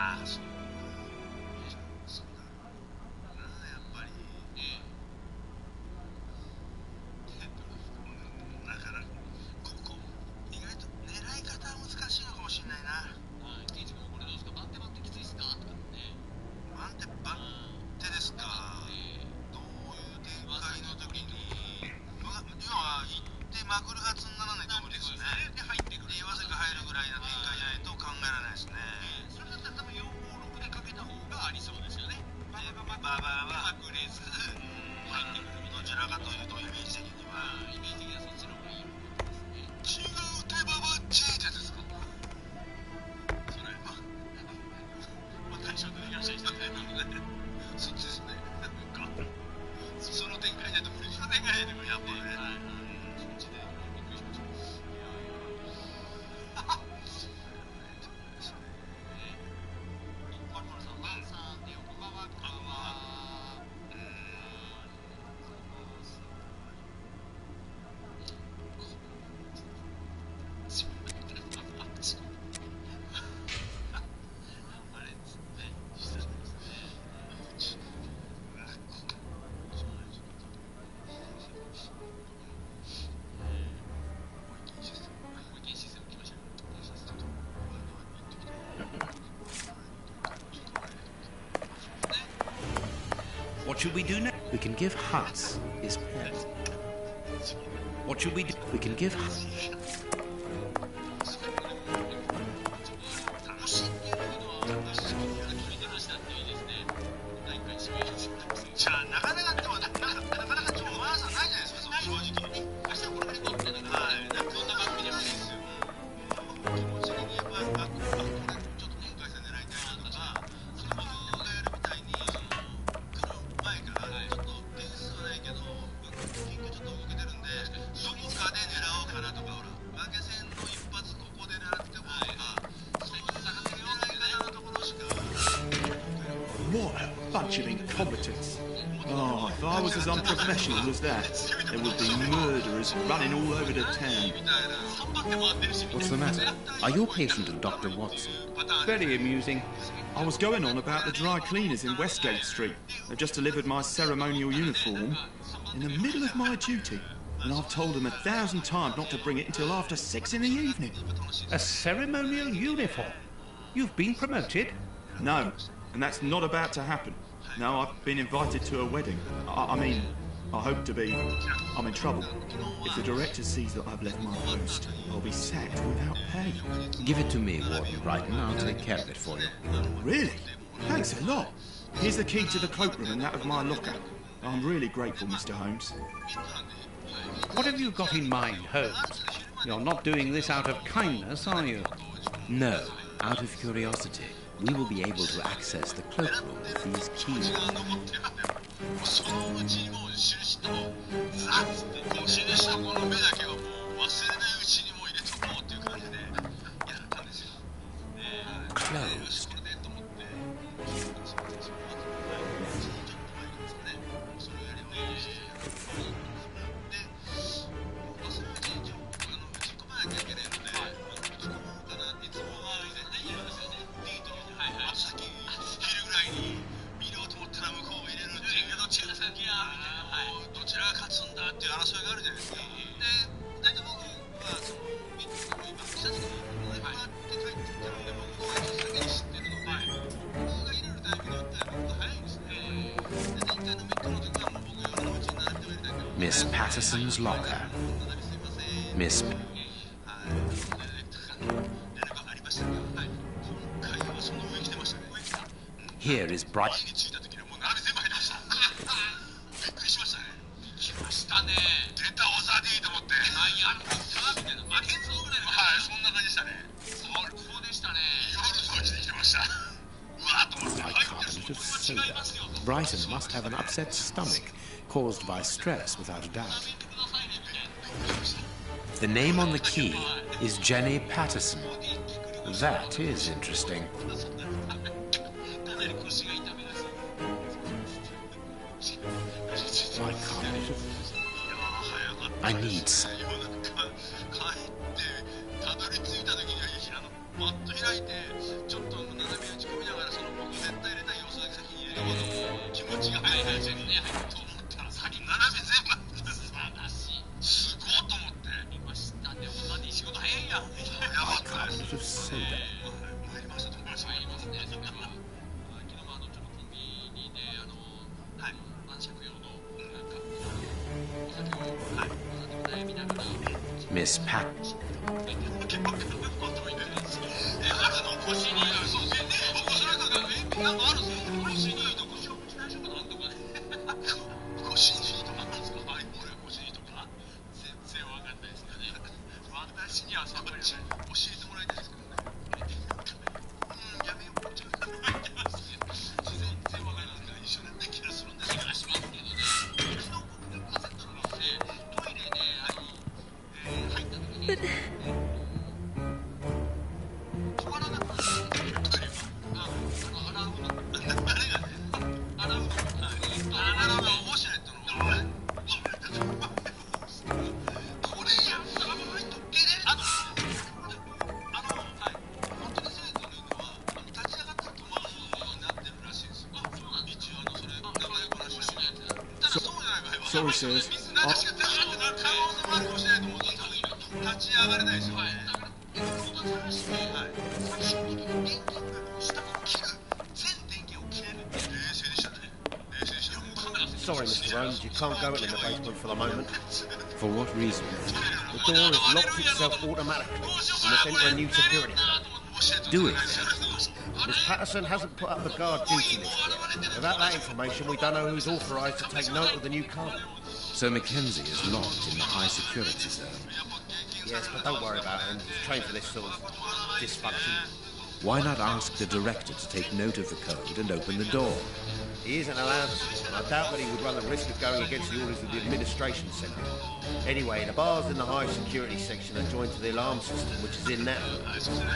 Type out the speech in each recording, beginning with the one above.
ああ、そうだ。やっぱり、だから、ここ、意外と狙い方は難しいのかもしれないな。ケイチ君、これどうですか？バンテきついですか？とかね。バンテですか？どういう展開の時に、要は、行ってまくるはずにならないと無理ですね。で、入ってくる。岩瀬が入るぐらいの展開じゃないと考えられないですね。それだったら多分456でかけた方がありそうですよね。ババはまくれず、入ってくる。どちらかというと、イメージ的には。イメージ的にはそっちの方がいいですね。違う手ババチーテですか？それ、大将でいらっしゃいしたね。そっちですね。その展開じゃないと無理。その展開じゃないと無理。やっぱね。そっちでびっくりしました。What should we do now? We can give Hans his pen. What should we do? We can give Hans. じゃあなかなかでもなかなかちょっとおばあさんないじゃないですか。正直に。明日これから乗ってるから。はい。どんな番組でもいいですよ。気持ち的にやっぱこれちょっと年会戦狙いたいなとか、その僕がやるみたいに来る前からちょっと点数はないけど緊急ちょっと動けてるんで、どこかで狙おうかなとか、ほら負け戦の一発ここで狙ってもとか、そういう狙い方のところしか。What a bunch of incompetents. Oh, if I was as unprofessional as that, there would be murderers running all over the town. What's the matter? Are you a patient of Dr. Watson? Very amusing. I was going on about the dry cleaners in Westgate Street. They've just delivered my ceremonial uniform in the middle of my duty. And I've told them 1,000 times not to bring it until after 6 in the evening. A ceremonial uniform? You've been promoted? No, and that's not about to happen. No, I've been invited to a wedding. I mean, I hope to be. I'm in trouble. If the director sees that I've left my post, I'll be sacked without pay. Give it to me, Warden Brighton. I'll take care of it for you. Really? Thanks a lot. Here's the key to the cloakroom and that of my locker. I'm really grateful, Mr. Holmes. What have you got in mind, Holmes? You're not doing this out of kindness, are you? No, out of curiosity. We will be able to access the cloakroom with these keys. そのうちにもう印とザッつって印したこの目だけはもう忘れないうちにもう入れとこうっていう感じでやったんですよ。Closed. これでと思って。それをやればいいし。で、忘れないうちに一応打ち込まなきゃいけないので、打ち込もうかなっていつも絶対言うんですよね。先切るぐらいに見ようと思ったら向こう入れるっていうけど、どっちが先やみたいな、どちらが勝つんだっていう争いがあるじゃないですか。で、大体僕はそのミックと今来た時に乗り回って帰ってきてるんで、僕が先に知ってるので、僕が入れるタイミングによっては僕が早いんですね。で、前回のミックの時はもう僕夜のうちに並べてもらいたいけど、Miss Patterson's locker. Miss. Here is Bright. 家に着いた時にはもう並べ全部入りました。びっくりしましたね。来ましたね。出たオザディと思って。やったみたいな。負けそうぐらいの。はい、そんな感じでしたね。そうでしたね。夜のうちに来てました。うわーと思って。Bicarbonate of soda. Brighton must have an upset stomach caused by stress, without a doubt. The name on the key is Jenny Patterson. That is interesting. I need some. 帰ってたどり着いた時にはパッと開いてちょっと斜め打ち込みなが Miss Pat. Sorry, sirs. Sorry, Mr. Rhodes, you can't go in the basement for the moment. For what reason? The door has locked itself automatically. You must enter a new security code. Do it. Miss Patterson hasn't put up the guard duty list yet. Without that information, we don't know who's authorised to take note of the new code. So Mackenzie is locked in the high security zone. Yes, but don't worry about him. He's trained for this sort of dysfunction. Why not ask the director to take note of the code and open the door? He isn't allowed to. I doubt that he would run the risk of going against the orders of the administration centre. Anyway, the bars in the high security section are joined to the alarm system, which is in now.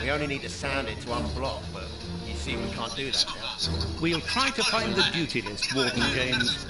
We only need to sound it to unblock, but you see we can't do that now. We'll try to find the duty list, Warden James.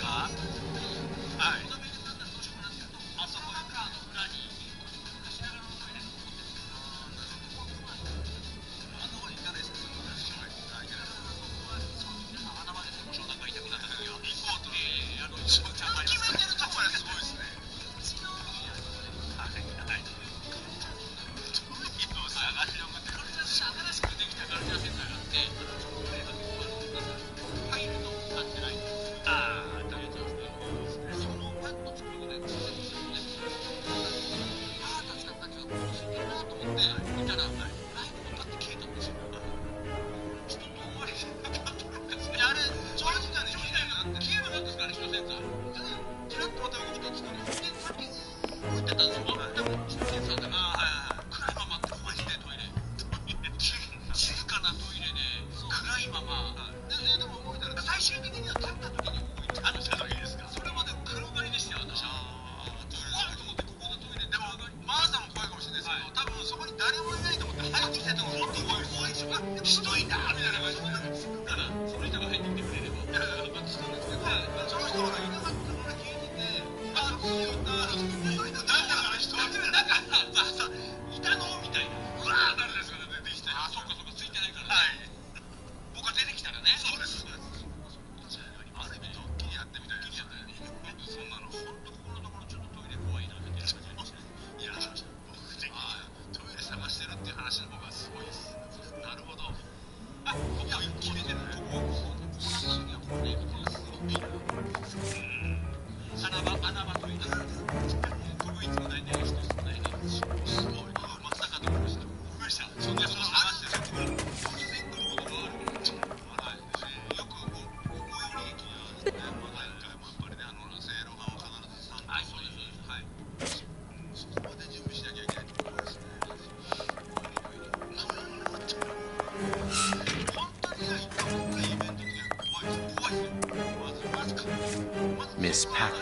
Miss Pat.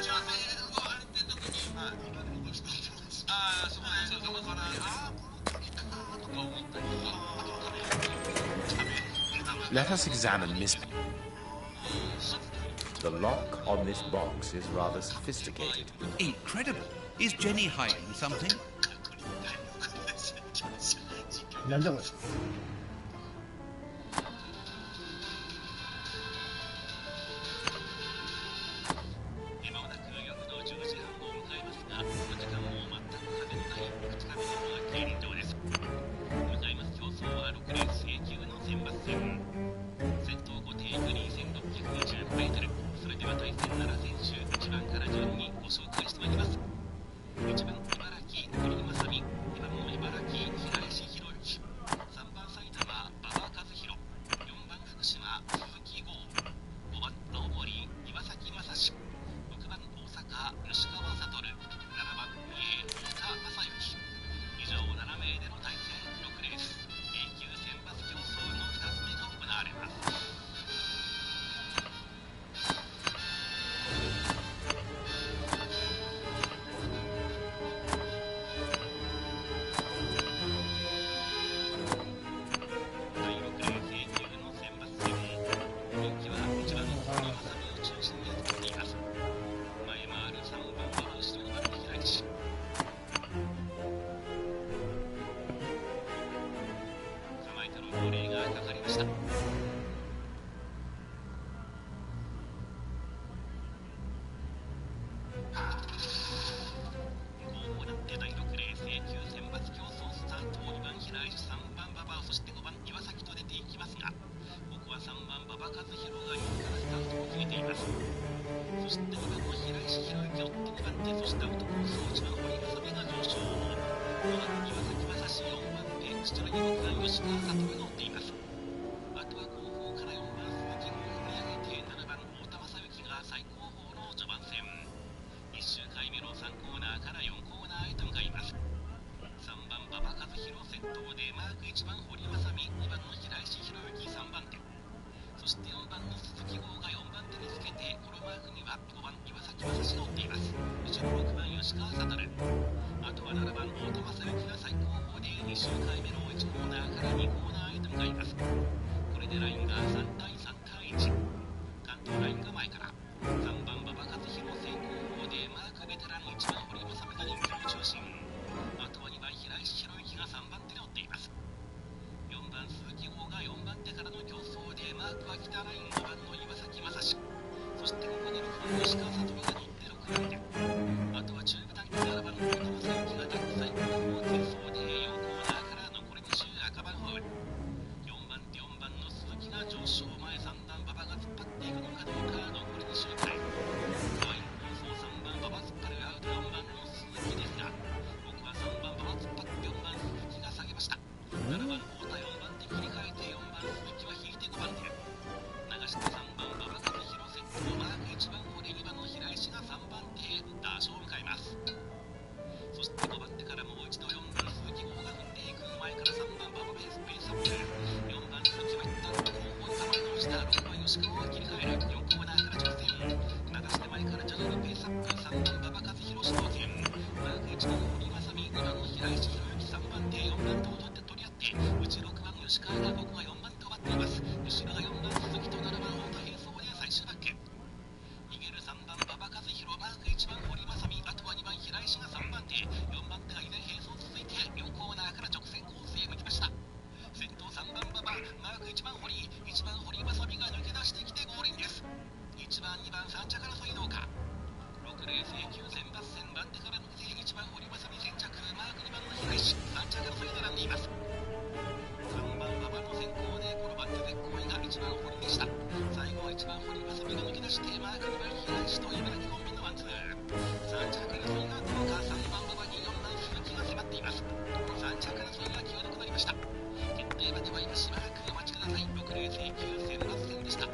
Let us examine Miss Pat. The lock on this box is rather sophisticated. Incredible. Is Jenny hiding something? 手、そしてアウトコースを1番堀正美が上昇。5番岩崎正史、4番手土浦2番吉川悟が乗っています。あとは後方から4番鈴木を振り上げて7番太田正幸が最後方の序盤戦。1周回目の3コーナーから4コーナーへと向かいます。3番馬場和弘先頭でマーク1番堀正美、2番の平石博之3番手、そして4番の鈴木剛が4番手につけて、このマークには5番岩崎正史が乗っています。後ろ6番吉川悟、あとは7番太田正幸が最後方で2周回目の1コーナーから2コーナーへと向かいます。これでラインが3対3対1、関東ラインが前から。3番馬場和弘先後方でマークベテラン1番堀正美が人気の中心、あとは2番平石博之が3番手に乗っています。4番鈴木剛が4番手からの競争でマークは北ライン5番の岩崎正史、そしてここに6番吉川悟が乗って6番手、あとは中部短期7番の太田正幸が第最後方追走で4コーナーから残り2周赤番ホール。4番手4番の鈴木が上昇前、3番馬場が突っ張っていくのかどうか、残り2周くらい。ライン構想3番馬場突っ張るアウト4番の鈴木ですが、僕は3番馬場突っ張って4番鈴木が下げました。7番太田4番手切り替えて4番鈴木は引いて5番手、流して3番馬場和弘先頭、マーク1番堀2番の平石が3番手へ打賞を迎えます。そして5番手からもう一度4番鈴木剛が踏んでいく前から3番馬場ペースアップ、4番鈴木は一旦後方に球を直した6番吉川が切り替える、4コーナーから直線、流して前から徐々にペースアップ、3番馬場和弘主導権、マーク1番堀正美、2番の平石博之3番手、4番手を取り合って、内6番吉川が僕は4番手を待っています。後ろが4番鈴木と7番太田並走で最終バック、逃げる3番馬場和弘、マーク1番堀正美、あとは2番平石が3番手、4番手が依然並走続いて4コーナーから直線コースへ向きました。先頭3番馬場、マーク1番堀、1番堀正美が抜け出してきてゴールインです。1番2番3着争いどうか。6レース9選抜戦、番手から抜けて1番堀正美先着、マーク2番の平石3着争い並んでいます。3番馬場の先行でこの番手絶好位が1番堀でした。最後は1番堀正美が抜け出してマーク2番平石と茨城コンビのワンツー、3着争いがどうか。3番馬場に4番鈴木が迫っています。3着争いが際どくなりました。決定までは今しばらくお待ちください。6レース9選抜戦でした。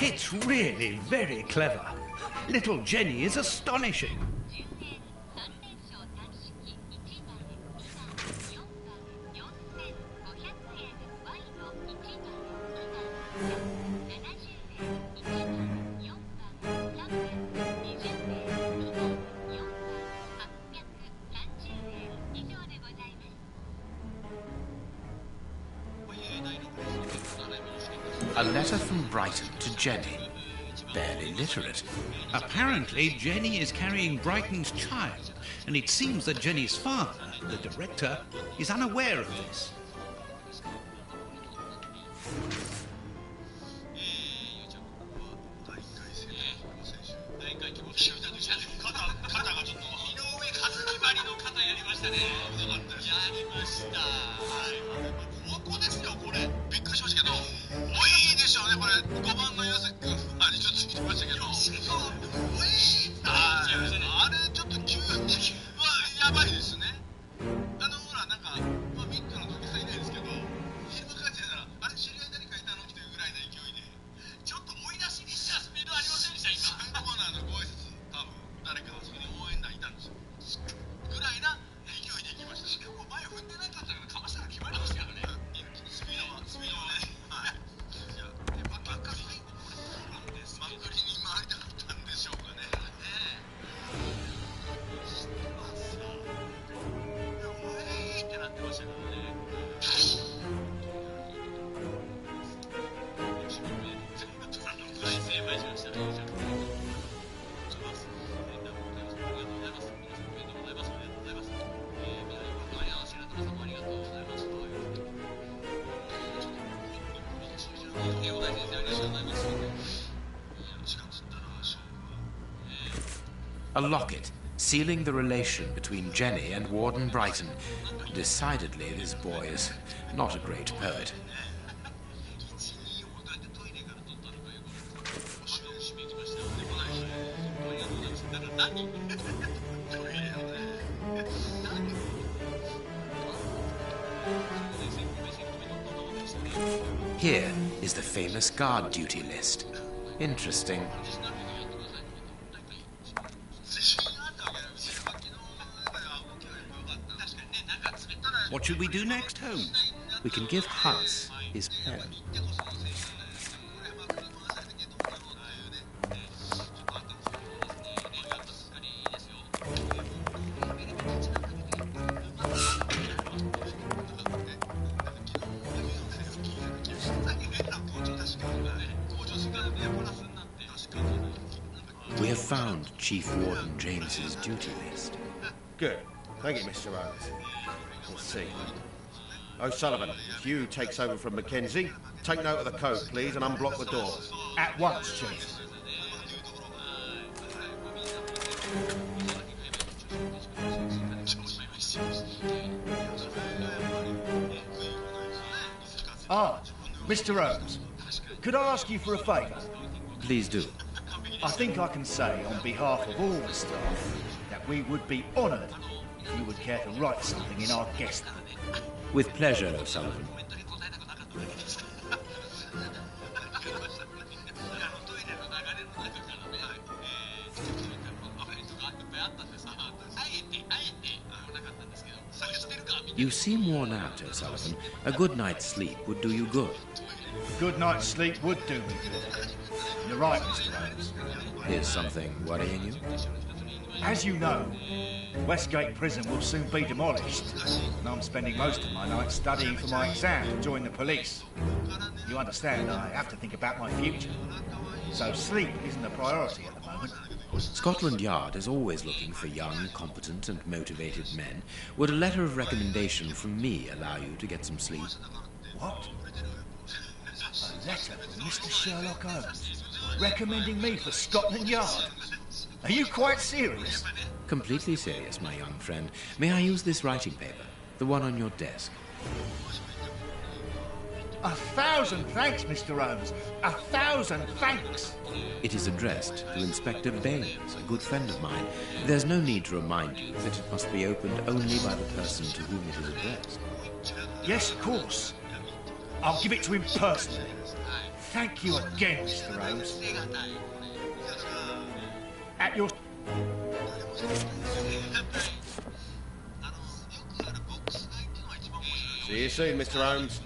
It's really very clever. Little Jenny is astonishing. A letter from Brighton to Jenny. Barely literate. Apparently, Jenny is carrying Brighton's child, and it seems that Jenny's father, the director, is unaware of this. やばいですね。ほらなんか、ビッグの時さ A locket, sealing the relation between Jenny and Warden Brighton. Decidedly, this boy is not a great poet. Here is the famous guard duty list. Interesting. What should we do next, Holmes? We can give Hans his pen. We have found Chief Warden James's duty list. Good. Thank you, Mr. Rose. Let's see. O'Sullivan, Hugh takes over from Mackenzie. Take note of the code, please, and unblock the door. At once, Chief. Ah, Mr. Rose, could I ask you for a favour? Please do. I think I can say on behalf of all the staff that we would be honoured if you would care to write something in our guest book. With pleasure, O'Sullivan. You seem worn out, O'Sullivan. A good night's sleep would do you good. A good night's sleep would do me good. You're right, Mr. Rose. Is something worrying you? As you know, Westgate Prison will soon be demolished, and I'm spending most of my nights studying for my exam to join the police. You understand, I have to think about my future. So sleep isn't a priority at the moment. Scotland Yard is always looking for young, competent and motivated men. Would a letter of recommendation from me allow you to get some sleep? What? A letter from Mr. Sherlock Holmes recommending me for Scotland Yard? Are you quite serious? Completely serious, my young friend. May I use this writing paper? The one on your desk. 1,000 thanks, Mr. Holmes. 1,000 thanks. It is addressed to Inspector Baines, a good friend of mine. There's no need to remind you that it must be opened only by the person to whom it is addressed. Yes, of course. I'll give it to him personally. Thank you again, Mr. Holmes. At your... See you soon, Mr. Holmes.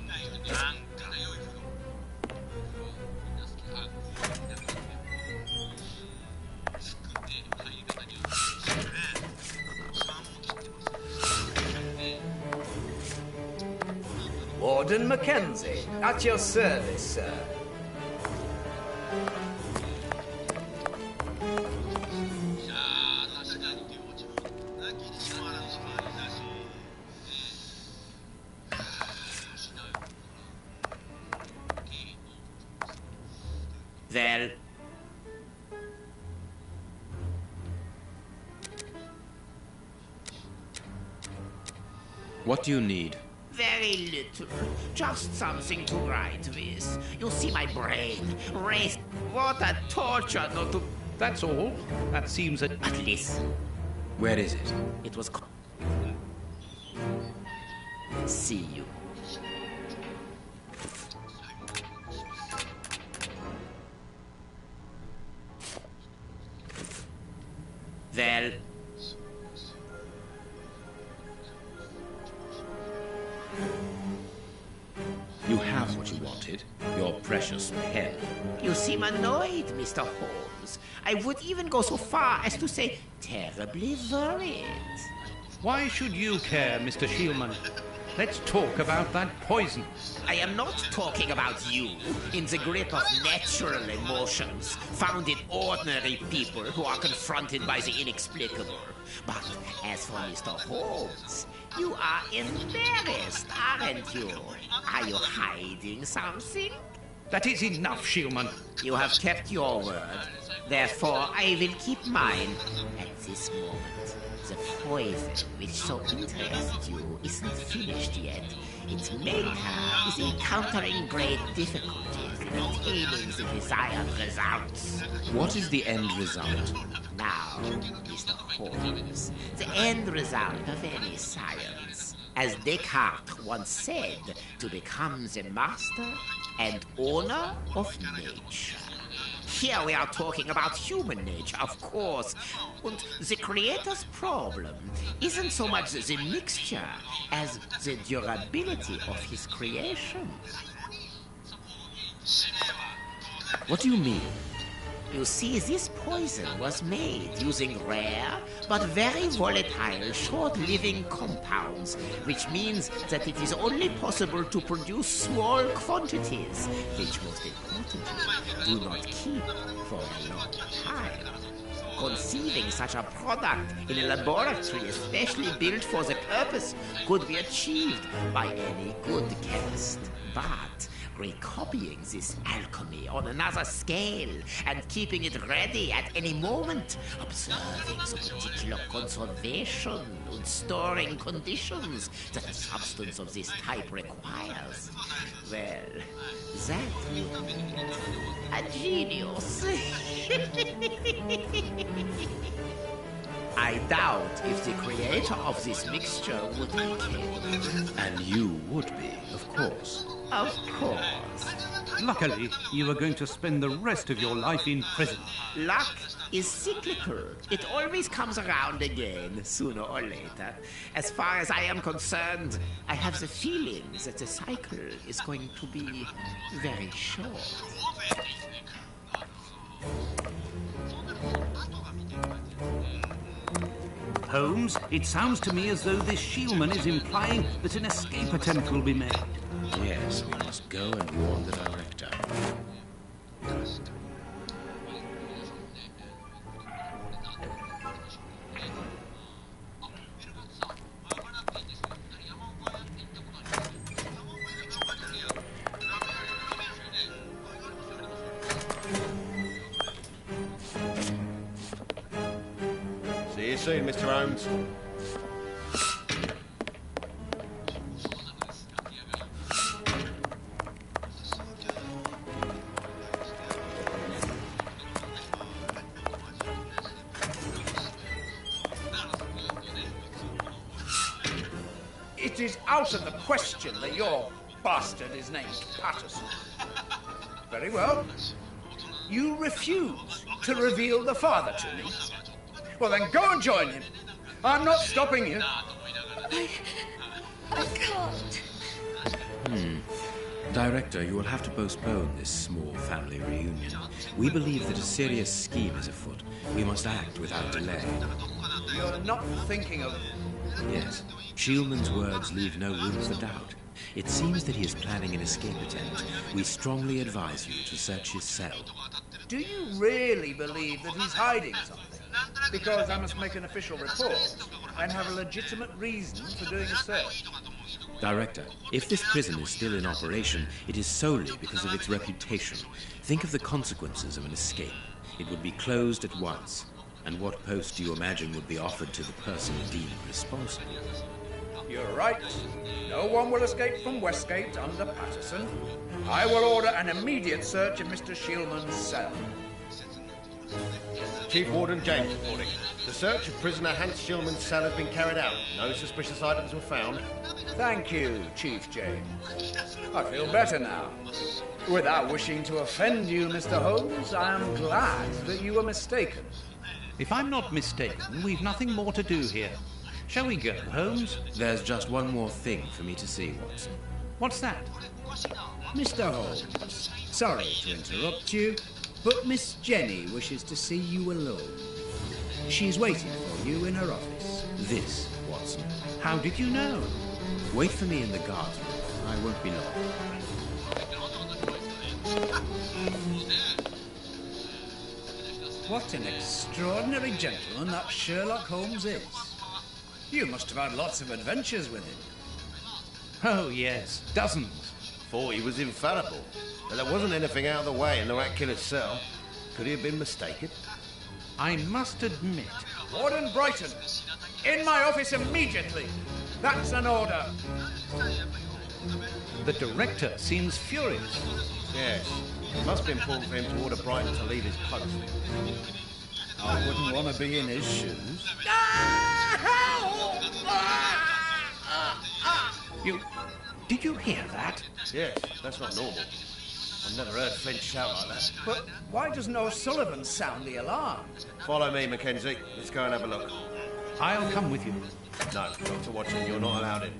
Warden Mackenzie, at your service, sir. Well, what do you need? Very little. Just something to write with. You see my brain. Race. What a torture not to... That's all. That seems a... But listen. Where is it? It was... See you. Well, you have what you wanted. Your precious pen. You seem annoyed, Mr. Holmes. I would even go so far as to say terribly worried. Why should you care, Mr. Shielman? Let's talk about that poison. I am not talking about you in the grip of natural emotions found in ordinary people who are confronted by the inexplicable. But as for Mr. Holmes, you are embarrassed, aren't you? Are you hiding something? That is enough, Shieldman. You have kept your word. Therefore, I will keep mine. At this moment, the poison which so interests you isn't finished yet. Its maker is encountering great difficulties in attaining the desired results. What is the end result? Now, Mr. Holmes, the end result of any science, as Descartes once said, to become the master and owner of nature. Here we are talking about human nature, of course. And the creator's problem isn't so much the mixture as the durability of his creation. What do you mean? You see, this poison was made using rare but very volatile short-living compounds, which means that it is only possible to produce small quantities, which most importantly do not keep for a long time. Conceiving such a product in a laboratory especially built for the purpose could be achieved by any good chemist, but recopying this alchemy on another scale and keeping it ready at any moment, observing the particular conservation and storing conditions that a substance of this type requires, well, that would need a genius. I doubt if the creator of this mixture would be killed. And you would be, of course. Of course. Luckily, you are going to spend the rest of your life in prison. Luck is cyclical. It always comes around again, sooner or later. As far as I am concerned, I have the feeling that the cycle is going to be very short. Holmes, it sounds to me as though this Shieldman is implying that an escape attempt will be made. Yes, we must go and warn the director. See you soon, Mr. Holmes. It is out of the question that your bastard is named Patterson. Very well. You refuse to reveal the father to me. Well, then go and join him. I'm not stopping you. I can't. Director, you will have to postpone this small family reunion. We believe that a serious scheme is afoot. We must act without delay. You're not thinking of... Yes, Shieldman's words leave no room for doubt. It seems that he is planning an escape attempt. We strongly advise you to search his cell. Do you really believe that he's hiding something? Because I must make an official report and have a legitimate reason for doing a search. Director, if this prison is still in operation, it is solely because of its reputation. Think of the consequences of an escape. It would be closed at once. And what post do you imagine would be offered to the person deemed responsible? You're right. No one will escape from Westgate under Patterson. I will order an immediate search of Mr. Shieldman's cell. Chief Warden James reporting. The search of prisoner Hans Shieldman's cell has been carried out. No suspicious items were found. Thank you, Chief James. I feel better now. Without wishing to offend you, Mr. Holmes, I am glad that you were mistaken. If I'm not mistaken, we've nothing more to do here. Shall we go, Holmes? There's just one more thing for me to see, Watson. What's that? Mr. Holmes, sorry to interrupt you, but Miss Jenny wishes to see you alone. She's waiting for you in her office. This, Watson. How did you know? Wait for me in the guard room. I won't be long. What an extraordinary gentleman that Sherlock Holmes is. You must have had lots of adventures with him. Oh, yes, dozens. thought he was infallible. But there wasn't anything out of the way in the rat killer's cell. Could he have been mistaken? I must admit... Warden Brighton, in my office immediately. That's an order. The director seems furious. Yes. It must be important for him to order Brighton to leave his post. I wouldn't want to be in his shoes. Did you hear that? Yes, that's not normal. I've never heard Finch shout like that. But why doesn't O'Sullivan sound the alarm? Follow me, Mackenzie. Let's go and have a look. I'll come with you. No, Dr. Watson, you're not allowed in.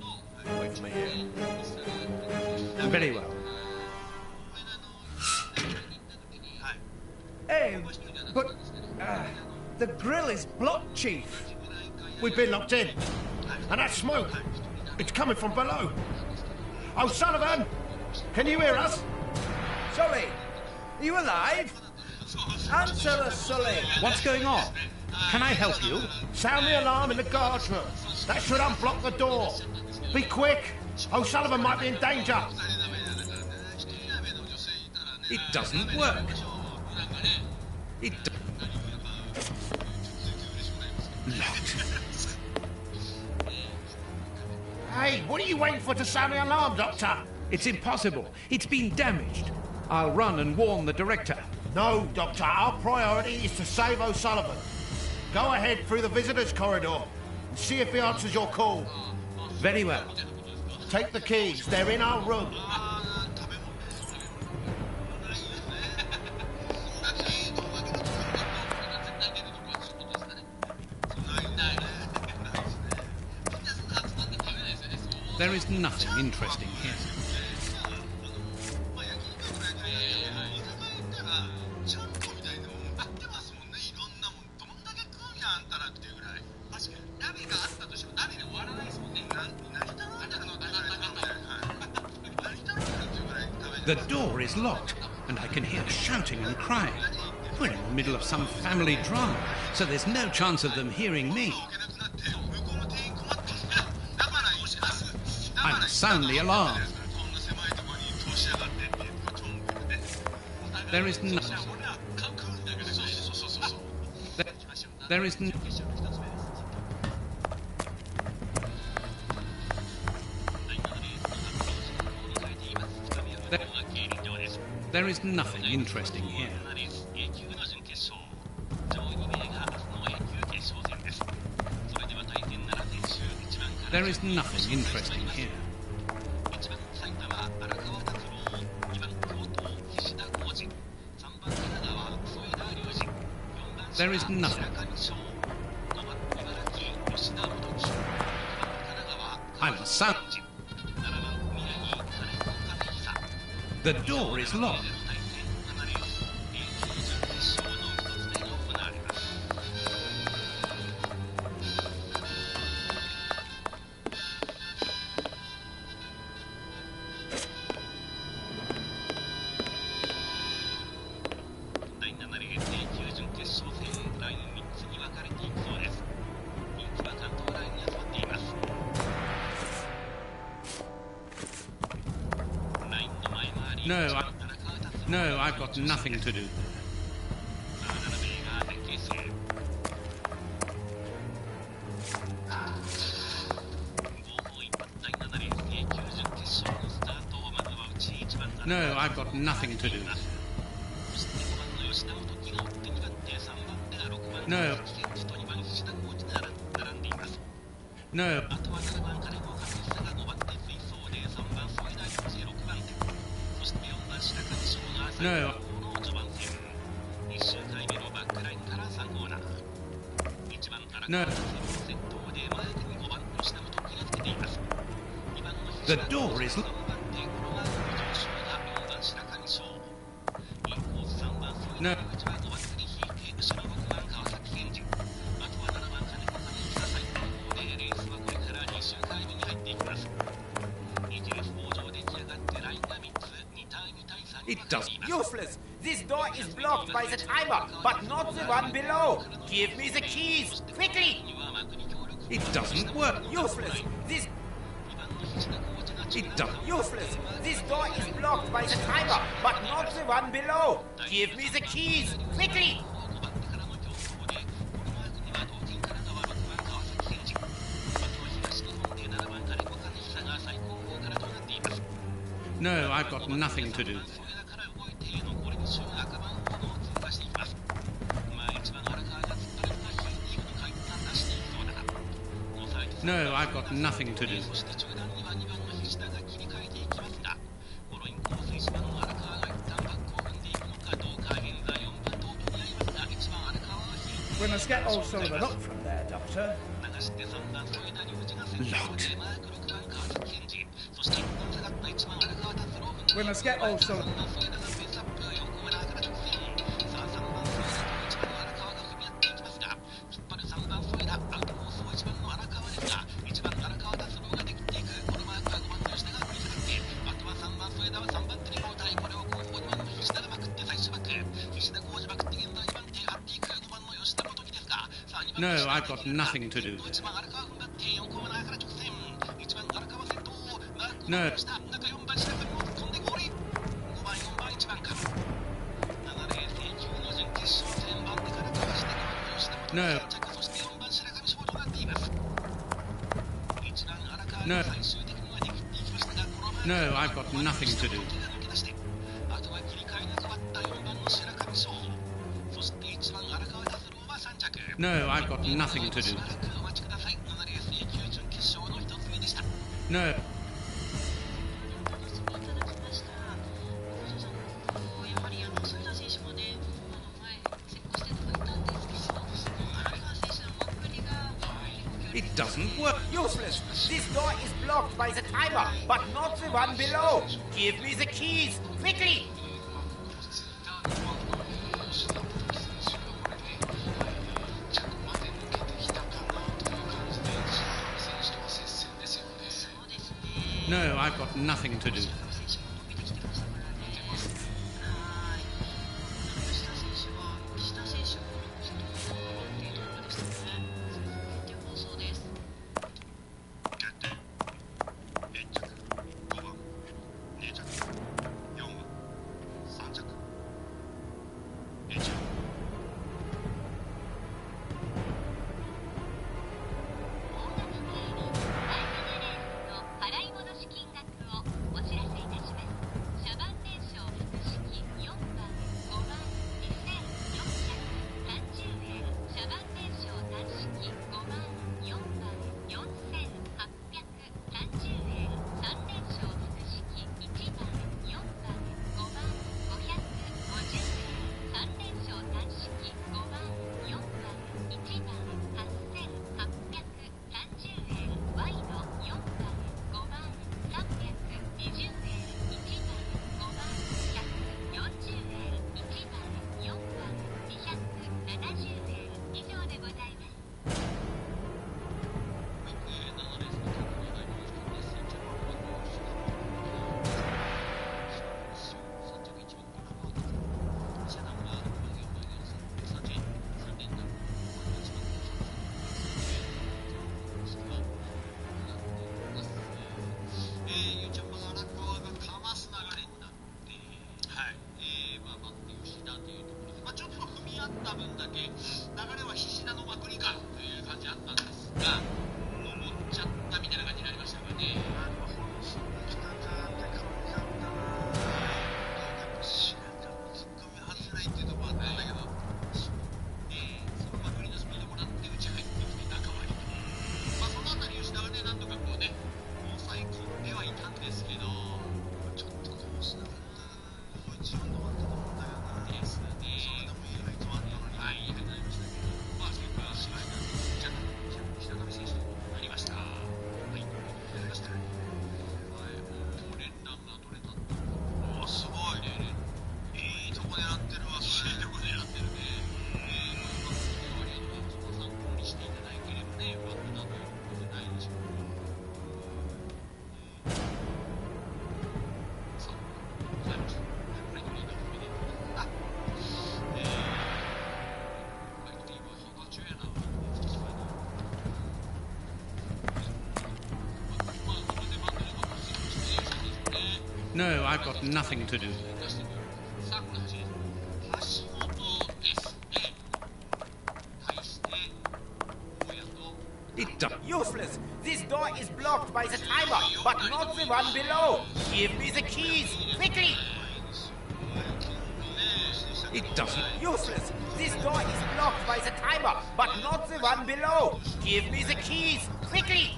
Wait for me here. Very well. Hey, but the grill is blocked, Chief. We've been locked in. And that smoke, it's coming from below. O'Sullivan, can you hear us? Sully, are you alive? Answer us, Sully. What's going on? Can I help you? Sound the alarm in the guard's room. That should unblock the door. Be quick. O'Sullivan might be in danger. It doesn't work. Locked. Hey, what are you waiting for to sound the alarm, Doctor? It's impossible. It's been damaged. I'll run and warn the director. No, Doctor. Our priority is to save O'Sullivan. Go ahead through the visitors' corridor and see if he answers your call. Very well. Take the keys. They're in our room. There is nothing interesting here. The door is locked, and I can hear shouting and crying. We're in the middle of some family drama, so there's no chance of them hearing me. I must sound the alarm. There is nothing. There is no... There is nothing interesting here. There is nothing interesting here. There is nothing. I must sound. The door is locked. No, I've got nothing to do. No, I've got nothing to do. No. No. No. No. The door is... No. It doesn't. Useless! This door is blocked by the timer, but not the one below. Give me the keys, quickly! It doesn't work. Useless! This... It doesn't. Useless. This door is blocked by the timer, but not the one below. Give me the keys, quickly! No, I've got nothing to do. No, I've got nothing to do. We must get old Sullivan up from there, Doctor. Locked. We must get old Sullivan. No, I've got nothing to do. No. No. No. No, I've got nothing to do. No, I've got nothing to do. No. It doesn't work. Useless. This door is blocked by the timer, but not the one below. Give me the keys, quickly! No, I've got nothing to do. No, I've got nothing to do. Useless! This door is blocked by the timer, but not the one below. Give me the keys, quickly! It doesn't. Useless! This door is blocked by the timer, but not the one below. Give me the keys, quickly!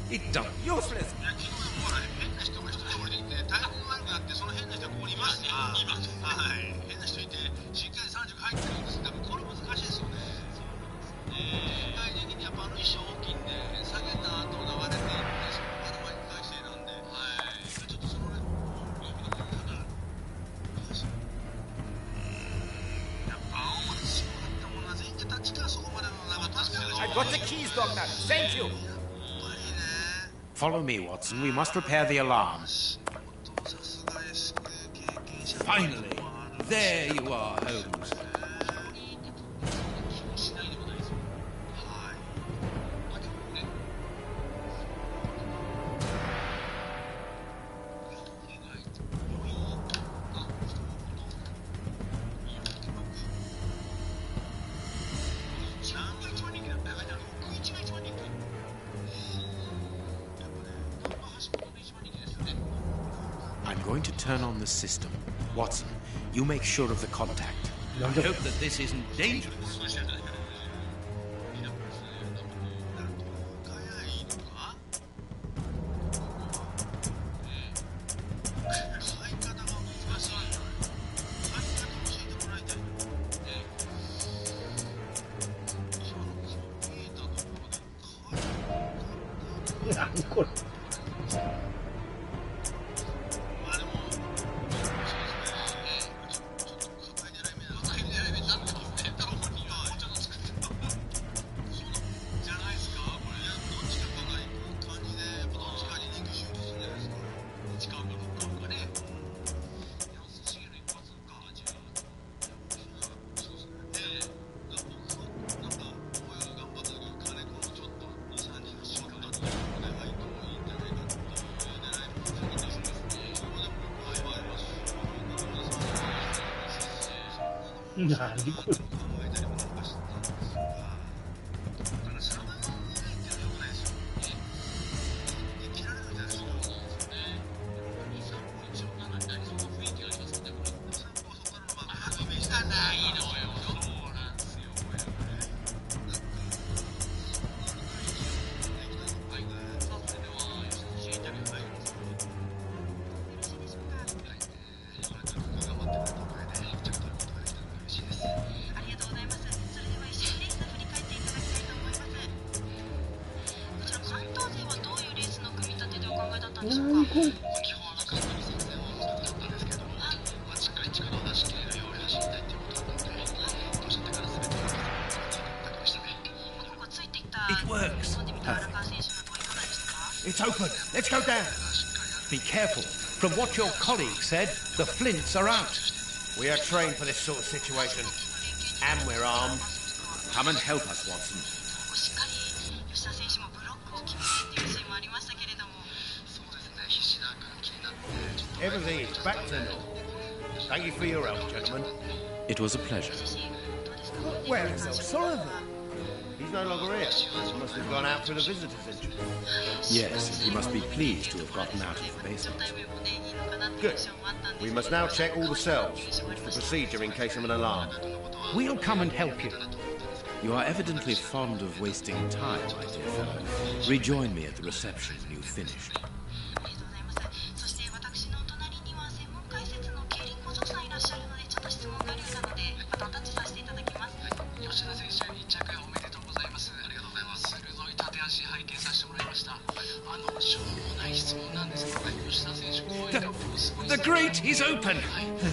It doesn't. Useless! ほら変な人が一人降りてきてタイミング悪くなってその変な人がここにいますね。はい変な人いてしっかり30入ってるんです。多分これ難しいですよね。世界的にやっぱ衣装大きいんで下げた後流れていってそこから毎回生なんでちょっとそのねやっぱ青まで絞ったもんな全員ってタッチからそこまでの長田ですけど I got the keys, Doctor. Thank you. Follow me, Watson. We must repair the alarm. Finally, there you are, Holmes. I'm going to turn on the system. Watson, you make sure of the contact. I hope that this isn't dangerous. It works. It's open. Let's go down. Be careful. From what your colleague said, the flints are out. We are trained for this sort of situation. And we're armed. Come and help us, Watson. Everything is back to normal. Thank you for your help, gentlemen. It was a pleasure. Where is O'Sullivan? He's no longer here. He must have gone out through the visitor's entrance. Yes, and he must be pleased to have gotten out of the basement. Good. We must now check all the cells. What's the procedure in case of an alarm? We'll come and help you. You are evidently fond of wasting time, my dear fellow. Rejoin me at the reception when you've finished. The grate is open.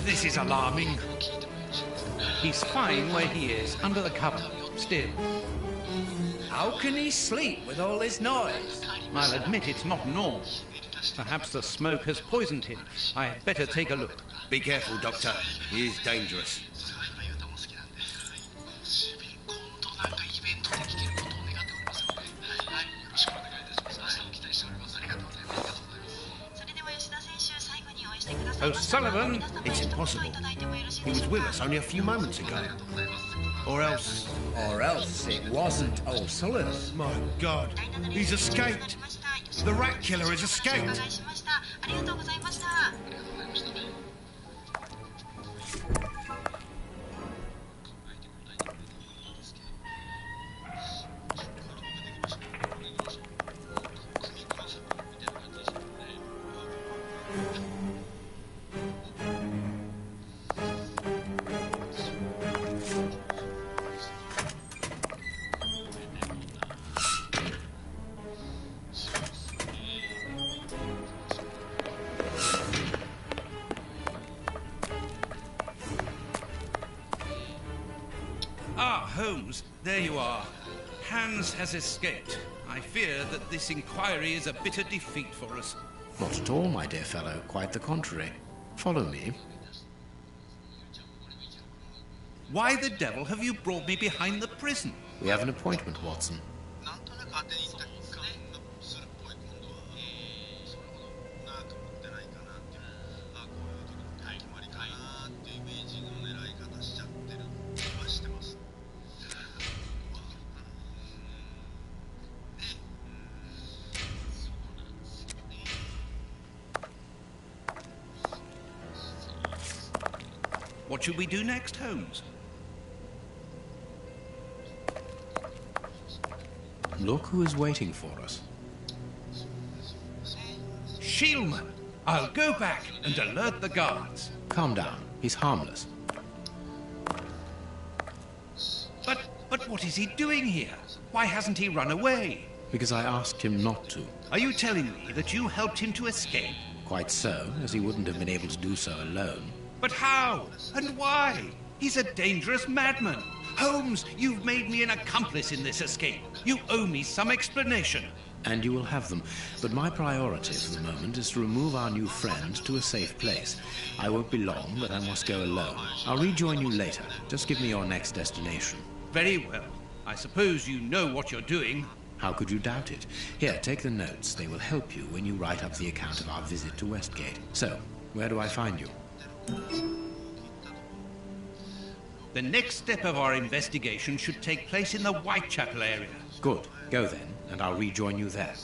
This is alarming. He's fine where he is, under the cover, still. How can he sleep with all this noise? I'll admit it's not normal. Perhaps the smoke has poisoned him. I had better take a look. Be careful, Doctor. He is dangerous. O'Sullivan! It's impossible. He was with us only a few moments ago. Or else... Or else it wasn't O'Sullivan. My God, he's escaped. The rat killer has escaped. Ah, Holmes, there you are. Hans has escaped. I fear that this inquiry is a bitter defeat for us. Not at all, my dear fellow. Quite the contrary. Follow me. Why the devil have you brought me behind the prison? We have an appointment, Watson. What should we do next, Holmes? Look who is waiting for us. Shieldman! I'll go back and alert the guards. Calm down. He's harmless. But what is he doing here? Why hasn't he run away? Because I asked him not to. Are you telling me that you helped him to escape? Quite so, as he wouldn't have been able to do so alone. But how? And why? He's a dangerous madman. Holmes, you've made me an accomplice in this escape. You owe me some explanation. And you will have them. But my priority for the moment is to remove our new friend to a safe place. I won't be long, but I must go alone. I'll rejoin you later. Just give me your next destination. Very well. I suppose you know what you're doing. How could you doubt it? Here, take the notes. They will help you when you write up the account of our visit to Westgate. So, where do I find you? The next step of our investigation should take place in the Whitechapel area. Good. Go then, and I'll rejoin you there.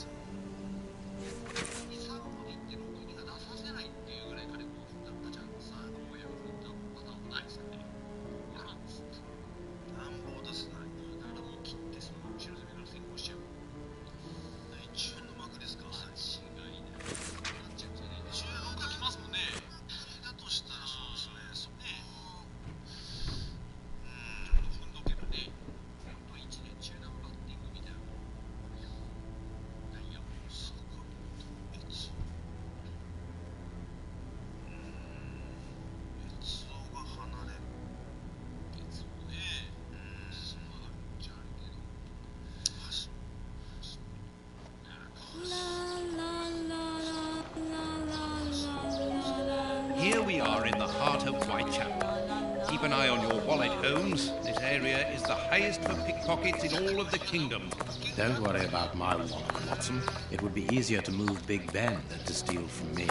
Here we are in the heart of Whitechapel. Keep an eye on your wallet, Holmes. This area is the highest for pickpockets in all of the kingdom. Don't worry about my wallet, Watson. It would be easier to move Big Ben than to steal from me.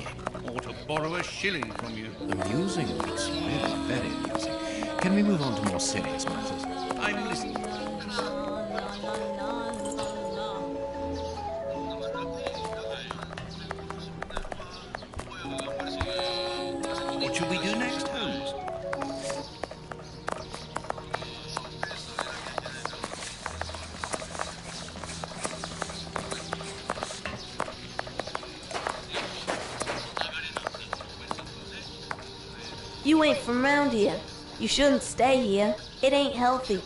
Or to borrow a shilling from you. Amusing, Watson. Really very amusing. Can we move on to more serious matters? I'm listening. What should we do next, Holmes? You ain't from around here. You shouldn't stay here. It ain't healthy.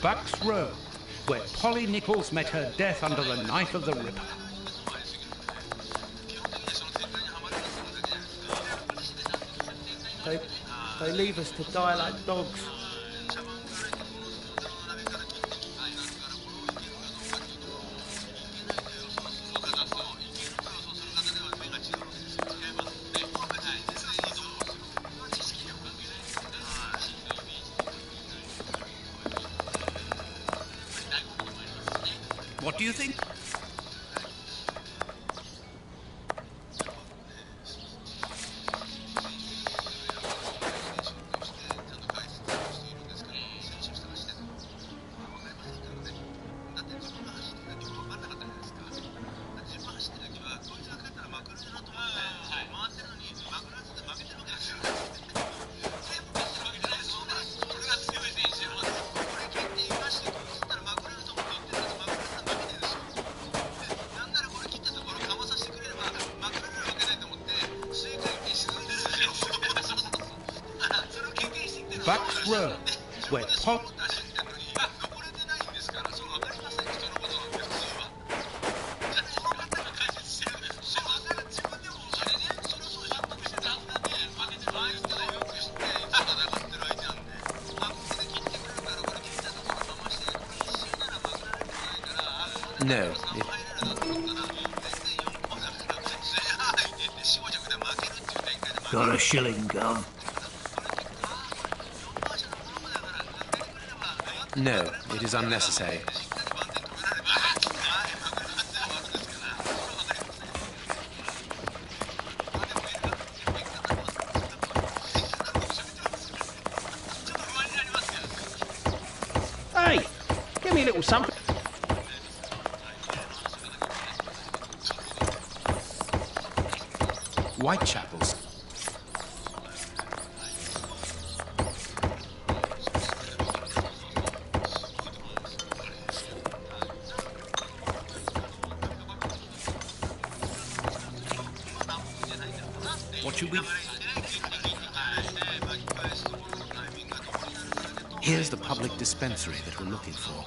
Bucks Row, where Polly Nichols met her death under the knife of the Ripper. They leave us to die like dogs. What do you think? Bucks Row, where Pop... No, Got a shilling gun? No, it is unnecessary. Hey, give me a little something. Whitechapel's. What should we... Here's the public dispensary that we're looking for.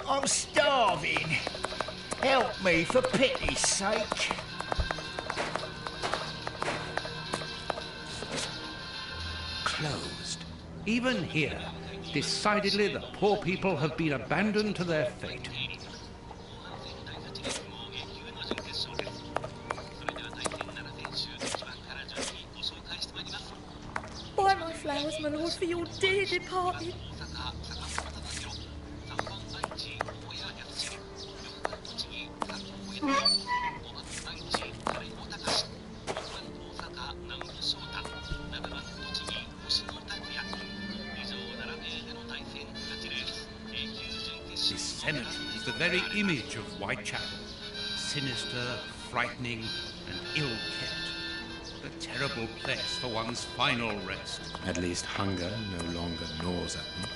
I'm starving. Help me, for pity's sake. Closed. Even here, decidedly the poor people have been abandoned to their fate. Buy my flowers, my lord, for your dear departed. This cemetery is the very image of Whitechapel. Sinister, frightening, and ill-kept. A terrible place for one's final rest. At least hunger no longer gnaws at them.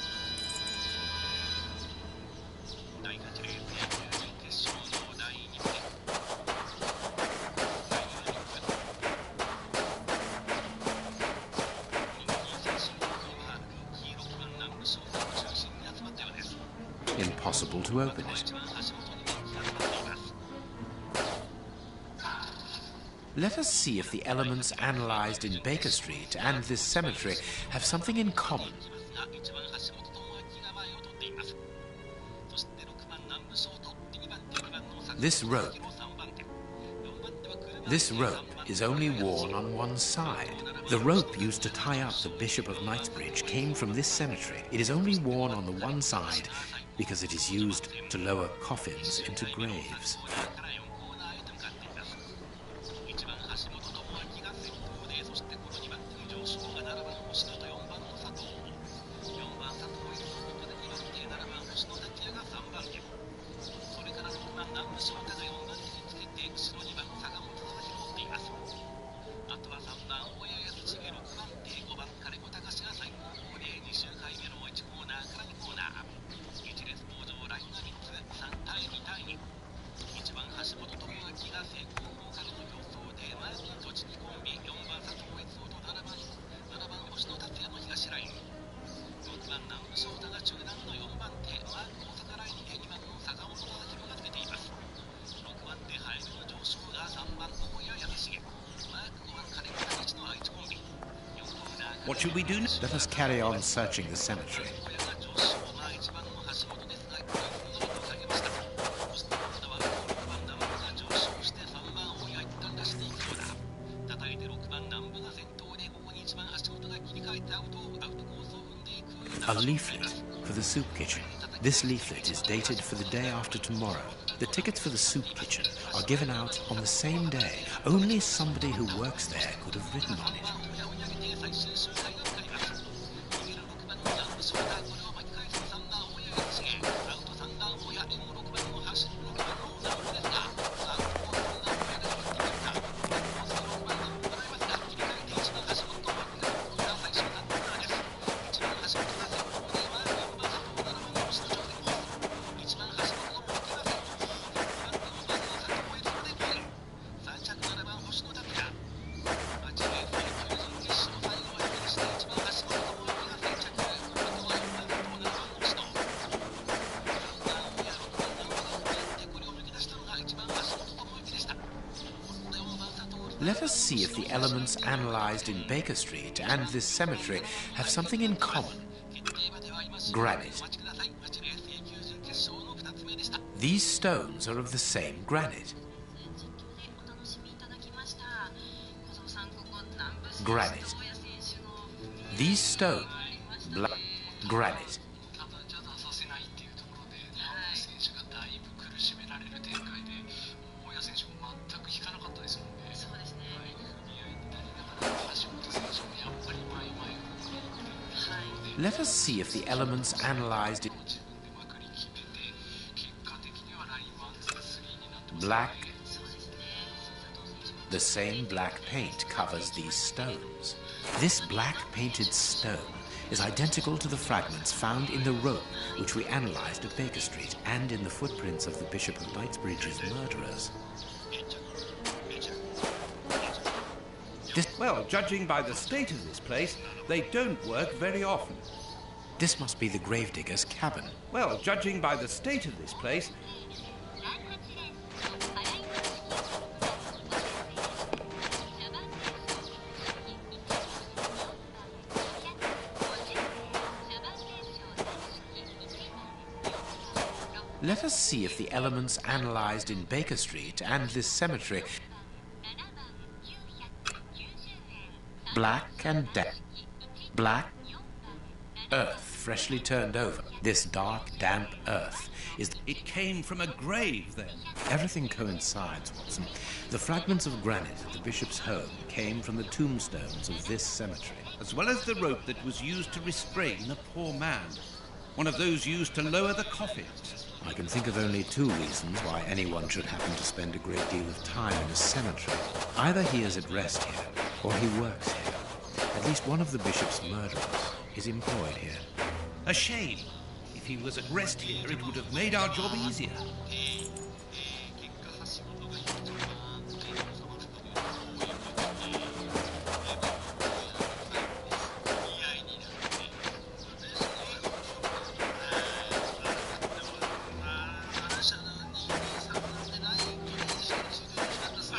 Impossible to open it. Let us see if the elements analyzed in Baker Street and this cemetery have something in common. This rope is only worn on one side. The rope used to tie up the Bishop of Knightsbridge came from this cemetery. It is only worn on the one side because it is used to lower coffins into graves. What should we do now? Let us carry on searching the cemetery. A leaflet for the soup kitchen. This leaflet is dated for the day after tomorrow. The tickets for the soup kitchen are given out on the same day. Only somebody who works there could have written on it. Let us see if the elements analyzed in Baker Street and this cemetery have something in common. Granite. These stones are of the same granite. Granite. These stones, granite. Let us see if the elements analyzed in black. The same black paint covers these stones. This black painted stone is identical to the fragments found in the rope which we analyzed at Baker Street and in the footprints of the Bishop of Knightsbridge's murderers. Well, judging by the state of this place, they don't work very often. This must be the gravedigger's cabin. Well, judging by the state of this place... Let us see if the elements analyzed in Baker Street and this cemetery... Black and damp. Black earth freshly turned over. This dark, damp earth is... It came from a grave, then. Everything coincides, Watson. The fragments of granite at the bishop's home came from the tombstones of this cemetery. As well as the rope that was used to restrain the poor man. One of those used to lower the coffins. I can think of only two reasons why anyone should happen to spend a great deal of time in a cemetery. Either he is at rest here, or he works here. At least one of the bishop's murderers is employed here. A shame. If he was at rest here, it would have made our job easier.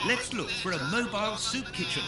Let's look for a mobile soup kitchen.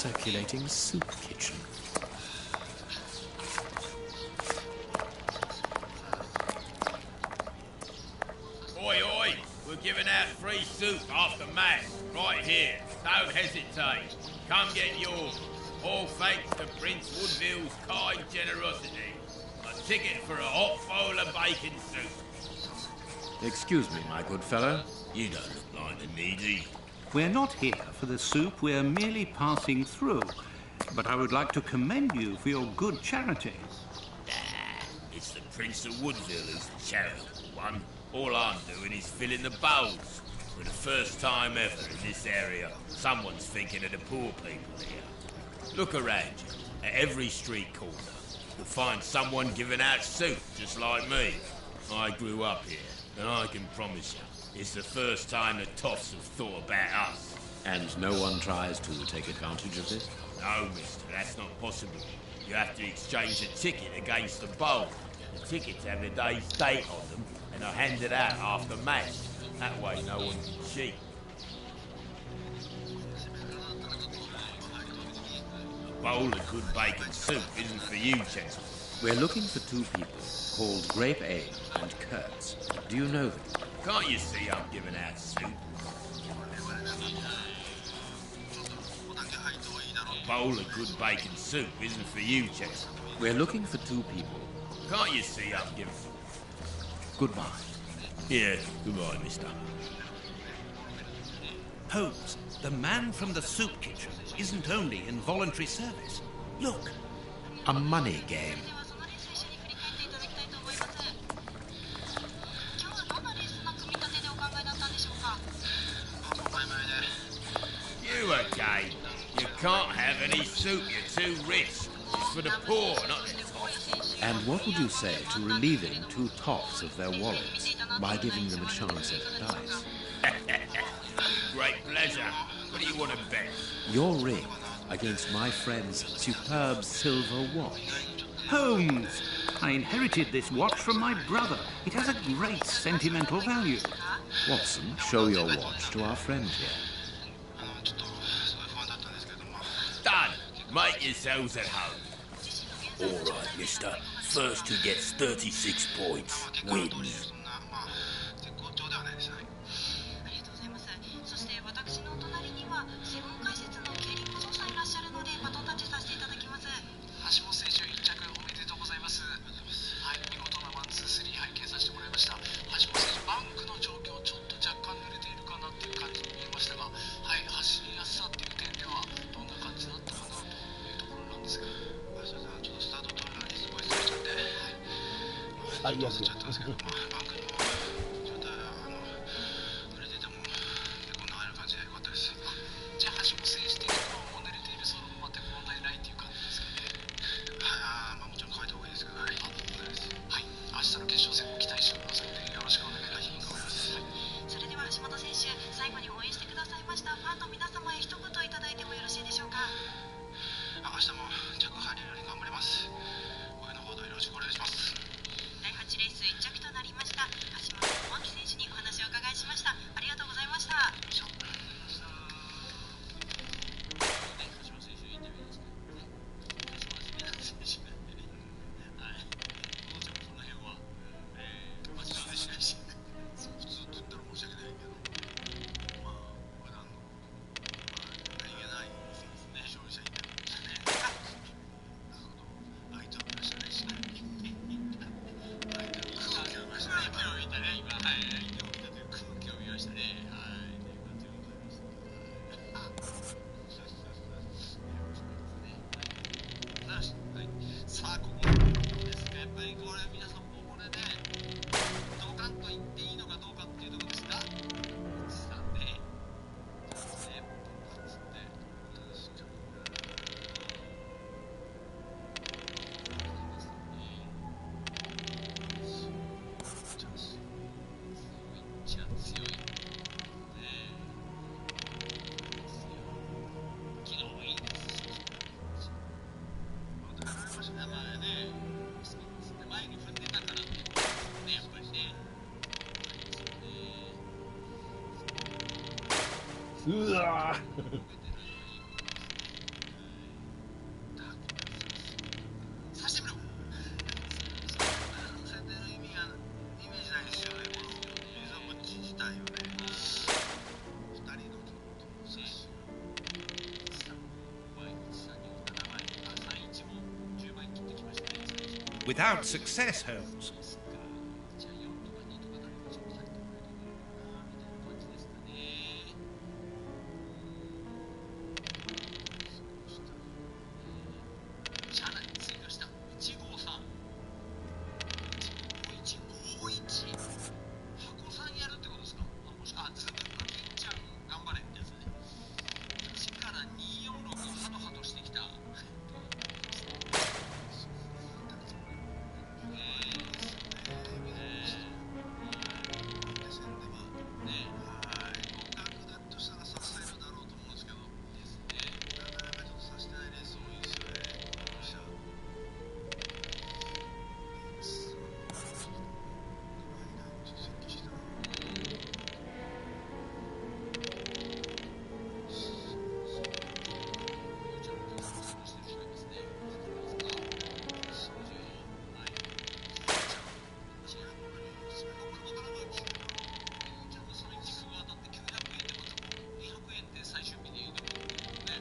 circulating soup kitchen. Oi, oi! We're giving out free soup after Mass, right here. Don't hesitate. Come get yours. All thanks to Prince Woodville's kind generosity. A ticket for a hot bowl of bacon soup. Excuse me, my good fellow. You don't look like the needy. We're not here for the soup, we're merely passing through. But I would like to commend you for your good charity. It's the Prince of Woodville who's the charitable one. All I'm doing is filling the bowls. For the first time ever in this area, someone's thinking of the poor people here. Look around you. At every street corner, you'll find someone giving out soup just like me. I grew up here, and I can promise you, it's the first time the toffs have thought about us. And no one tries to take advantage of this? No, mister, that's not possible. You have to exchange a ticket against a bowl. The tickets have the day's date on them, and are handed out after Mass. That way no one can cheat. A bowl of good bacon soup isn't for you, gentlemen. We're looking for two people called Grape Ale and Kurtz. Do you know them? Can't you see I'm giving out soup? A bowl of good bacon soup isn't for you, gentlemen. We're looking for two people. Can't you see I'm giving... Goodbye. Yeah, goodbye, mister. Holmes, the man from the soup kitchen isn't only in voluntary service. Look. A money game. You again? You can't have any soup, you're too rich. It's for the poor, not the toffs. And what would you say to relieving two toffs of their wallets by giving them a chance at dice? Great pleasure. What do you want to bet? Your ring against my friend's superb silver watch. Holmes, I inherited this watch from my brother. It has a great sentimental value. Watson, show your watch to our friend here. Done. Make yourselves at home. All right, mister. First who gets 36 points wins. 最悪。うわ Without success, Holmes.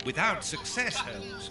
Without success, Holmes.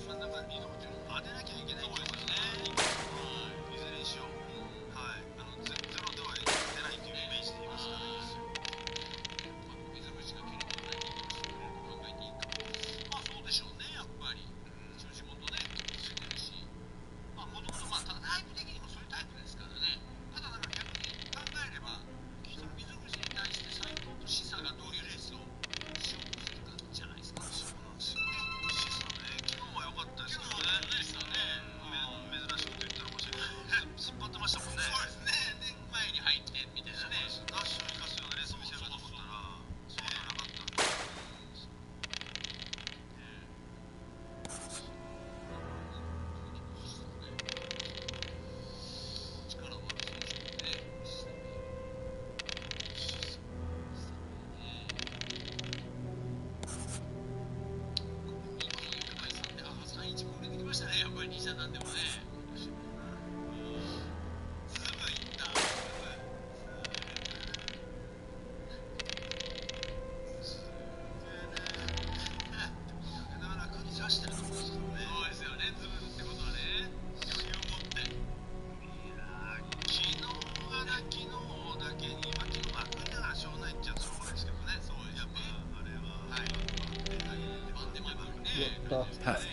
Perfect.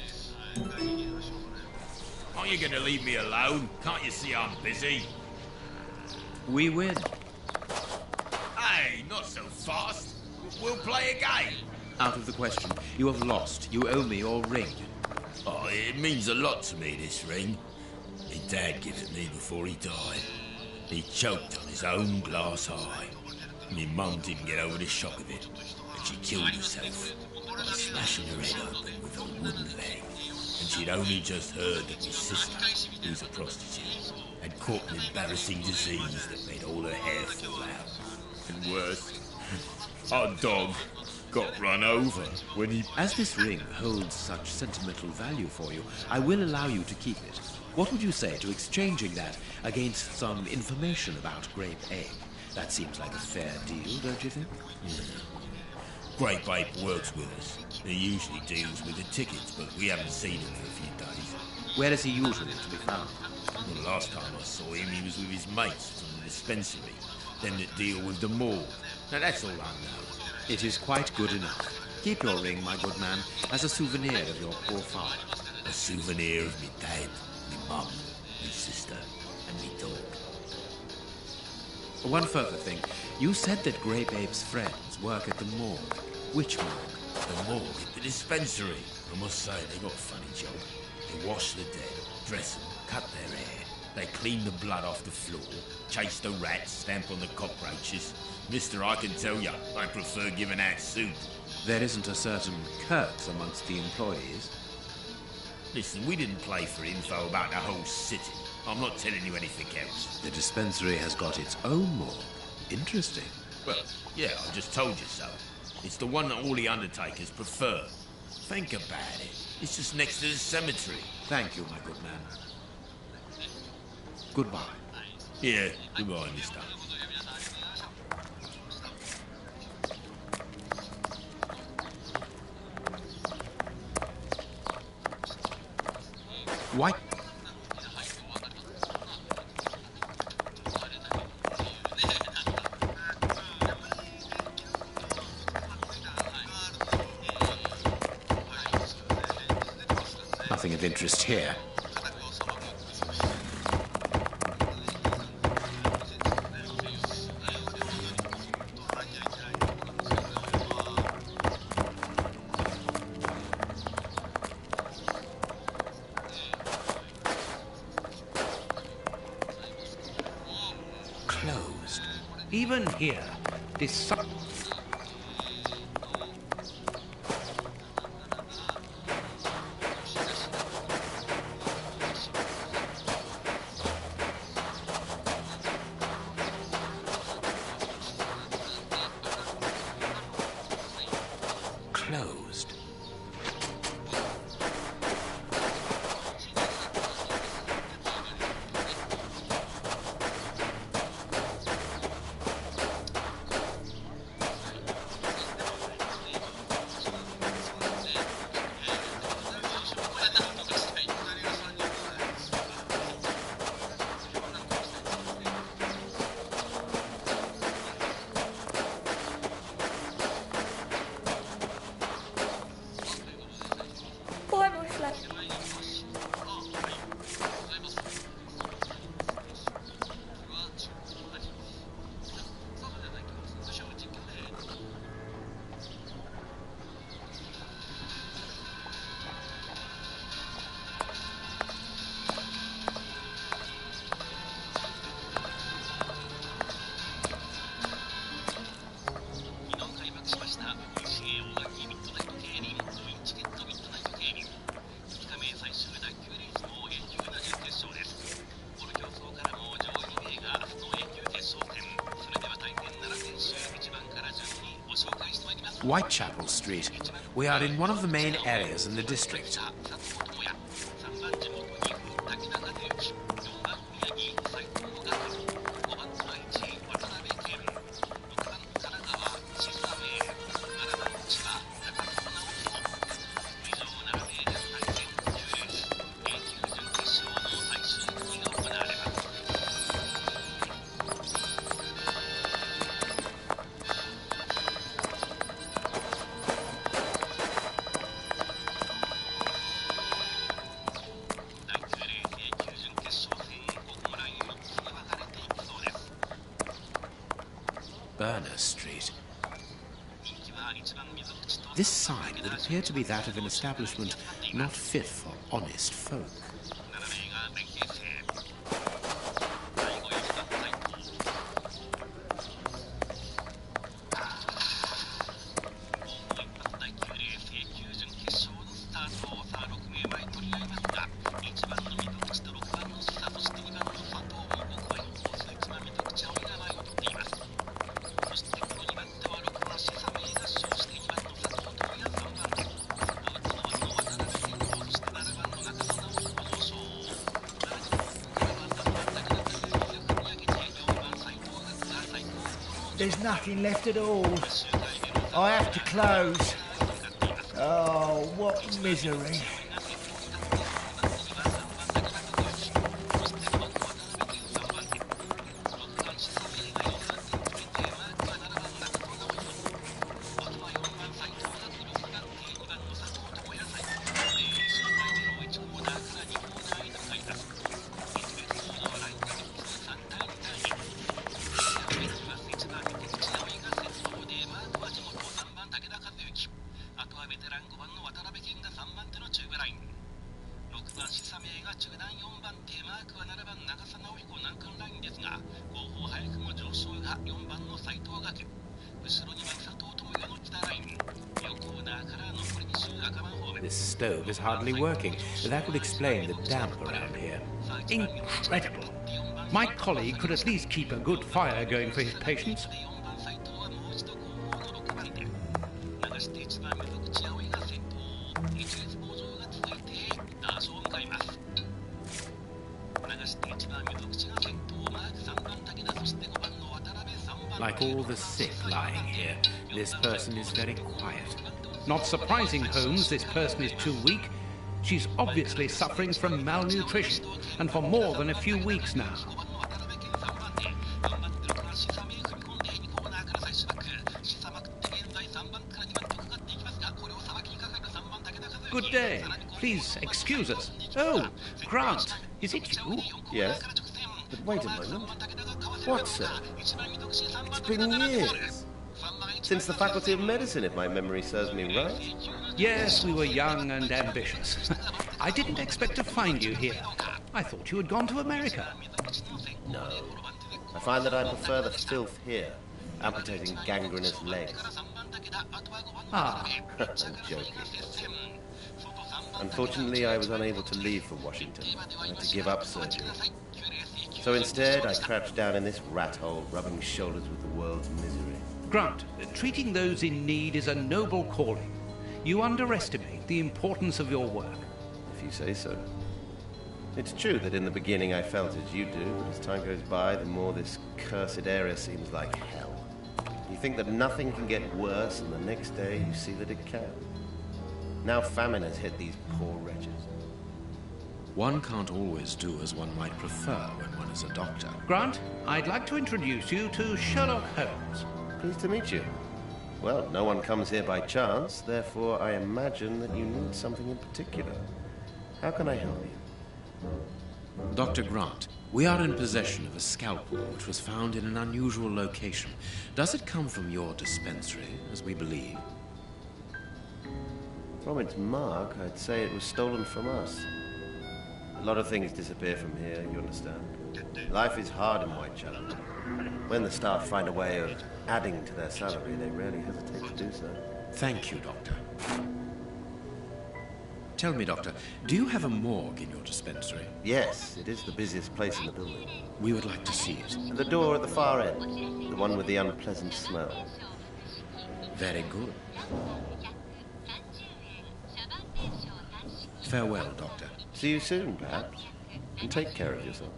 Aren't you going to leave me alone? Can't you see I'm busy? We win. Hey, not so fast. We'll play a game. Out of the question. You have lost. You owe me your ring. Oh, it means a lot to me, this ring. My dad gave it me before he died. He choked on his own glass eye. My mum didn't get over the shock of it, and she killed herself by smashing her head open with a wooden leg. And she'd only just heard that my sister, who's a prostitute, had caught an embarrassing disease that made all her hair fall out. And worse, our dog got run over when he... As this ring holds such sentimental value for you, I will allow you to keep it. What would you say to exchanging that against some information about Grape Ape? That seems like a fair deal, don't you think? Grape Ape works with us. He usually deals with the tickets, but we haven't seen him for a few days. Where is he usually to be found? Well, the last time I saw him, he was with his mates from the dispensary, them that deal with the morgue. Now, that's all I know. It is quite good enough. Keep your ring, my good man, as a souvenir of your poor father. A souvenir of me dad, me mum, me sister, and me dog. One further thing. You said that Grape Ape's friends work at the morgue. Which morgue? The morgue at the dispensary. I must say, they got a funny job. They wash the dead, dress them, cut their hair. They clean the blood off the floor, chase the rats, stamp on the cockroaches. Mister, I can tell you, I prefer giving out soup. There isn't a certain curse amongst the employees. Listen, we didn't play for info about the whole city. I'm not telling you anything else. The dispensary has got its own morgue. Interesting. Well, yeah, I just told you so. It's the one that all the undertakers prefer. Think about it. It's just next to the cemetery. Thank you, my good man. Goodbye. Yeah, goodbye, mister. Why? nothing of interest here. Closed. Even here, this... Closed. Whitechapel Street. We are in one of the main areas in the district. Burner Street. This sign would appear to be that of an establishment not fit for honest folk. There's nothing left at all. I have to close. Oh, what misery. This stove is hardly working. That would explain the damp around here. Incredible. My colleague could at least keep a good fire going for his patients. Like all the sick lying here, this person is very quiet. Not surprising, Holmes, this person is too weak. She's obviously suffering from malnutrition, and for more than a few weeks now. Good day. Please excuse us. Oh, Grant, is it you? Yes. But wait a moment. What, sir? It's been years. Since the Faculty of Medicine, if my memory serves me right. Yes, we were young and ambitious. I didn't expect to find you here. I thought you had gone to America. No. I find that I prefer the filth here, amputating gangrenous legs. Ah. I'm joking. Unfortunately, I was unable to leave for Washington. I had to give up surgery. So instead, I crouched down in this rat hole, rubbing shoulders with the world's misery. Grant, treating those in need is a noble calling. You underestimate the importance of your work. If you say so. It's true that in the beginning I felt as you do, but as time goes by, the more this cursed area seems like hell. You think that nothing can get worse, and the next day you see that it can. Now famine has hit these poor wretches. One can't always do as one might prefer when one is a doctor. Grant, I'd like to introduce you to Sherlock Holmes. Pleased to meet you. Well, no one comes here by chance, therefore I imagine that you need something in particular. How can I help you? Dr. Grant, we are in possession of a scalpel which was found in an unusual location. Does it come from your dispensary, as we believe? From its mark, I'd say it was stolen from us. A lot of things disappear from here, you understand. Life is hard in Whitechapel. When the staff find a way of adding to their salary, they rarely hesitate to do so. Thank you, Doctor. Tell me, Doctor, do you have a morgue in your dispensary? Yes, it is the busiest place in the building. We would like to see it. The door at the far end, the one with the unpleasant smell. Very good. Farewell, Doctor. See you soon, perhaps. And take care of yourself.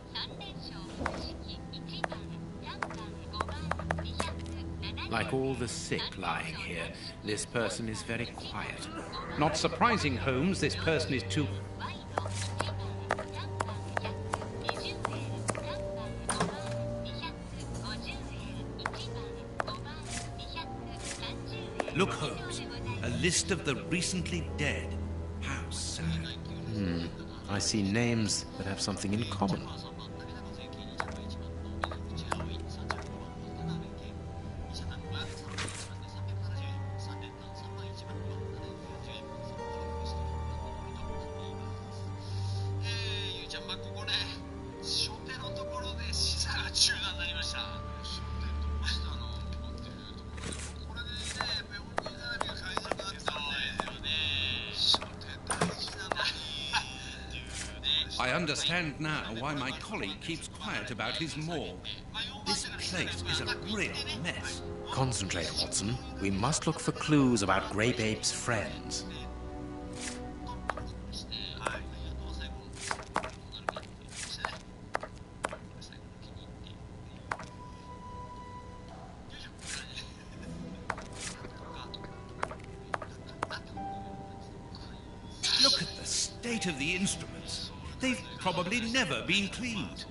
Like all the sick lying here, this person is very quiet. Not surprising, Holmes, this person is too... Look, Holmes, a list of the recently dead. How sad. I see names that have something in common. I understand now why my colleague keeps quiet about his morgue. This place is a real mess. Concentrate, Watson. We must look for clues about Grape Ape's friends. Look at the state of the instruments. They've probably never been cleaned.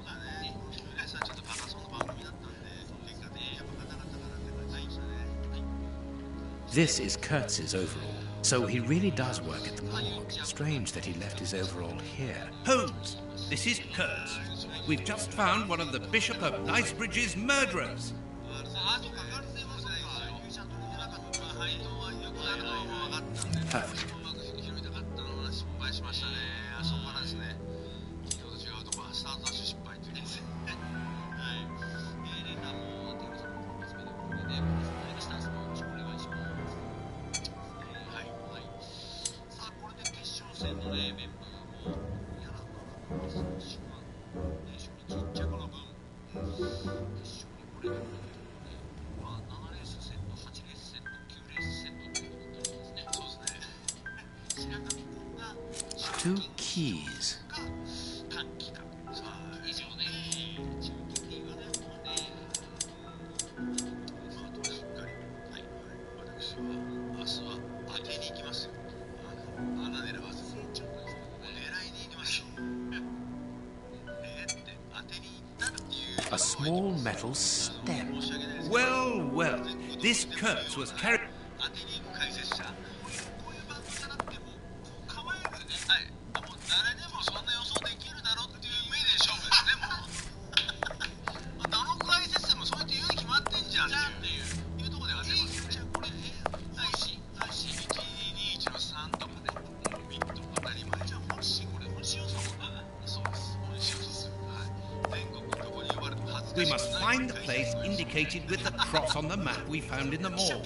This is Kurtz's overall, so he really does work at the morgue. Strange that he left his overall here. Holmes, this is Kurtz. We've just found one of the Bishop of Knightsbridge's murderers. Perfect. Two keys. A small metal stem. Well, well, this Kurtz was carried... we must find the place indicated with the cross on the map we found in the mall.